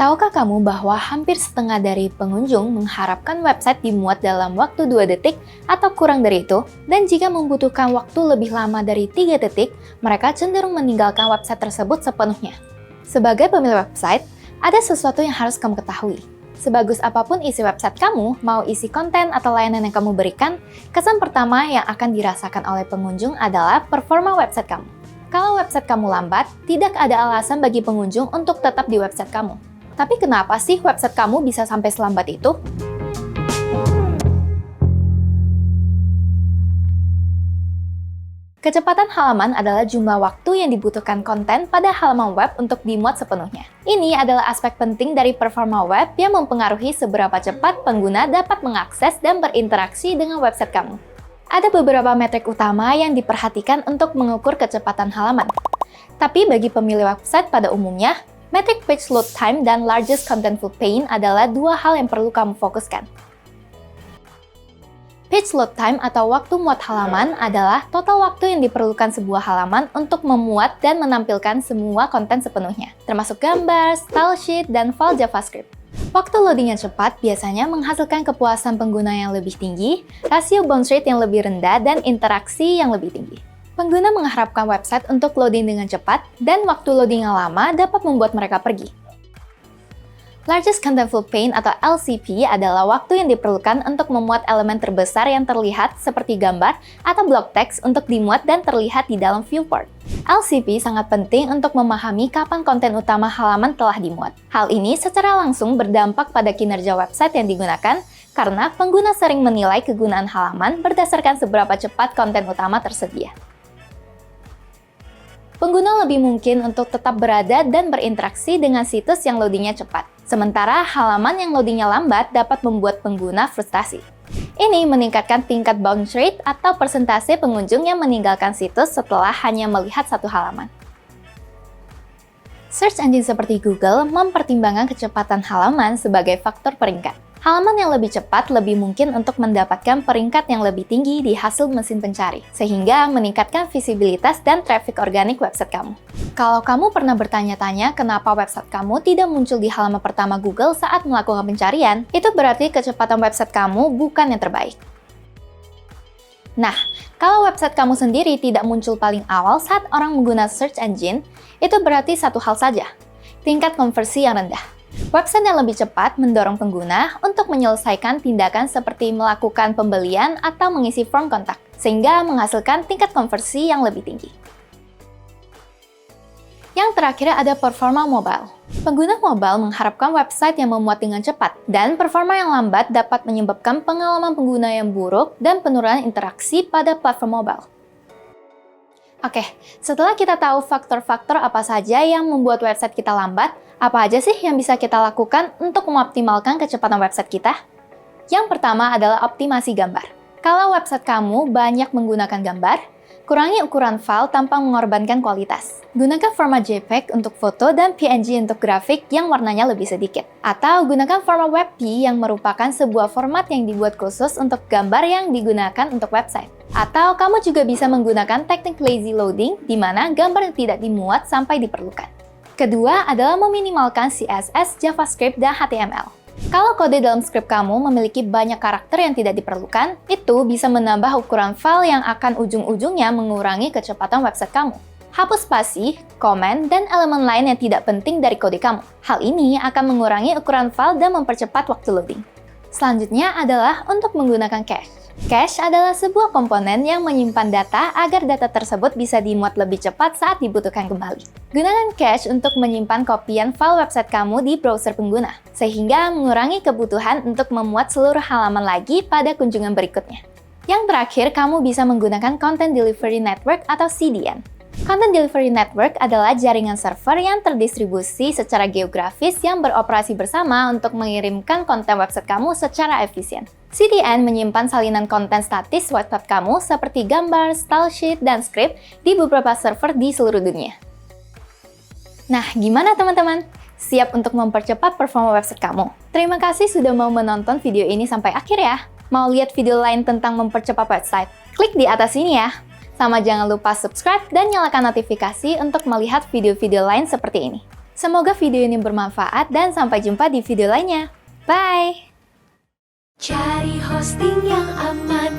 Tahukah kamu bahwa hampir setengah dari pengunjung mengharapkan website dimuat dalam waktu 2 detik atau kurang dari itu? Dan jika membutuhkan waktu lebih lama dari 3 detik, mereka cenderung meninggalkan website tersebut sepenuhnya. Sebagai pemilik website, ada sesuatu yang harus kamu ketahui. Sebagus apapun isi website kamu, mau isi konten atau layanan yang kamu berikan, kesan pertama yang akan dirasakan oleh pengunjung adalah performa website kamu. Kalau website kamu lambat, tidak ada alasan bagi pengunjung untuk tetap di website kamu. Tapi kenapa sih website kamu bisa sampai selambat itu? Kecepatan halaman adalah jumlah waktu yang dibutuhkan konten pada halaman web untuk dimuat sepenuhnya. Ini adalah aspek penting dari performa web yang mempengaruhi seberapa cepat pengguna dapat mengakses dan berinteraksi dengan website kamu. Ada beberapa metrik utama yang diperhatikan untuk mengukur kecepatan halaman. Tapi bagi pemilik website pada umumnya, metrik page load time dan largest contentful paint adalah dua hal yang perlu kamu fokuskan. Page load time atau waktu muat halaman adalah total waktu yang diperlukan sebuah halaman untuk memuat dan menampilkan semua konten sepenuhnya, termasuk gambar, style sheet, dan file JavaScript. Waktu loading yang cepat biasanya menghasilkan kepuasan pengguna yang lebih tinggi, rasio bounce rate yang lebih rendah, dan interaksi yang lebih tinggi. Pengguna mengharapkan website untuk loading dengan cepat, dan waktu loading yang lama dapat membuat mereka pergi. Largest Contentful Paint atau LCP adalah waktu yang diperlukan untuk memuat elemen terbesar yang terlihat seperti gambar atau blok teks untuk dimuat dan terlihat di dalam viewport. LCP sangat penting untuk memahami kapan konten utama halaman telah dimuat. Hal ini secara langsung berdampak pada kinerja website yang digunakan, karena pengguna sering menilai kegunaan halaman berdasarkan seberapa cepat konten utama tersedia. Pengguna lebih mungkin untuk tetap berada dan berinteraksi dengan situs yang loadingnya cepat. Sementara halaman yang loadingnya lambat dapat membuat pengguna frustasi. Ini meningkatkan tingkat bounce rate atau persentase pengunjung yang meninggalkan situs setelah hanya melihat satu halaman. Search engine seperti Google mempertimbangkan kecepatan halaman sebagai faktor peringkat. Halaman yang lebih cepat lebih mungkin untuk mendapatkan peringkat yang lebih tinggi di hasil mesin pencari, sehingga meningkatkan visibilitas dan traffic organik website kamu. Kalau kamu pernah bertanya-tanya kenapa website kamu tidak muncul di halaman pertama Google saat melakukan pencarian, itu berarti kecepatan website kamu bukan yang terbaik. Nah, kalau website kamu sendiri tidak muncul paling awal saat orang menggunakan search engine, itu berarti satu hal saja, tingkat konversi yang rendah. Website yang lebih cepat mendorong pengguna untuk menyelesaikan tindakan seperti melakukan pembelian atau mengisi form kontak, sehingga menghasilkan tingkat konversi yang lebih tinggi. Yang terakhir ada performa mobile. Pengguna mobile mengharapkan website yang memuat dengan cepat, dan performa yang lambat dapat menyebabkan pengalaman pengguna yang buruk dan penurunan interaksi pada platform mobile. Oke, setelah kita tahu faktor-faktor apa saja yang membuat website kita lambat, apa aja sih yang bisa kita lakukan untuk mengoptimalkan kecepatan website kita? Yang pertama adalah optimasi gambar. Kalau website kamu banyak menggunakan gambar, kurangi ukuran file tanpa mengorbankan kualitas. Gunakan format JPEG untuk foto dan PNG untuk grafik yang warnanya lebih sedikit. Atau gunakan format WebP yang merupakan sebuah format yang dibuat khusus untuk gambar yang digunakan untuk website. Atau kamu juga bisa menggunakan teknik lazy loading, di mana gambar tidak dimuat sampai diperlukan. Kedua adalah meminimalkan CSS, JavaScript, dan HTML. Kalau kode dalam skrip kamu memiliki banyak karakter yang tidak diperlukan, itu bisa menambah ukuran file yang akan ujung-ujungnya mengurangi kecepatan website kamu. Hapus spasi, komen, dan elemen lain yang tidak penting dari kode kamu. Hal ini akan mengurangi ukuran file dan mempercepat waktu loading. Selanjutnya adalah untuk menggunakan cache. Cache adalah sebuah komponen yang menyimpan data agar data tersebut bisa dimuat lebih cepat saat dibutuhkan kembali. Gunakan cache untuk menyimpan kopian file website kamu di browser pengguna, sehingga mengurangi kebutuhan untuk memuat seluruh halaman lagi pada kunjungan berikutnya. Yang terakhir, kamu bisa menggunakan Content Delivery Network atau CDN. Content Delivery Network adalah jaringan server yang terdistribusi secara geografis yang beroperasi bersama untuk mengirimkan konten website kamu secara efisien. CDN menyimpan salinan konten statis website kamu seperti gambar, style sheet, dan script di beberapa server di seluruh dunia. Nah, gimana teman-teman? Siap untuk mempercepat performa website kamu? Terima kasih sudah mau menonton video ini sampai akhir ya. Mau lihat video lain tentang mempercepat website? Klik di atas sini ya. Sama jangan lupa subscribe dan nyalakan notifikasi untuk melihat video-video lain seperti ini. Semoga video ini bermanfaat dan sampai jumpa di video lainnya. Bye! Cari hosting yang aman,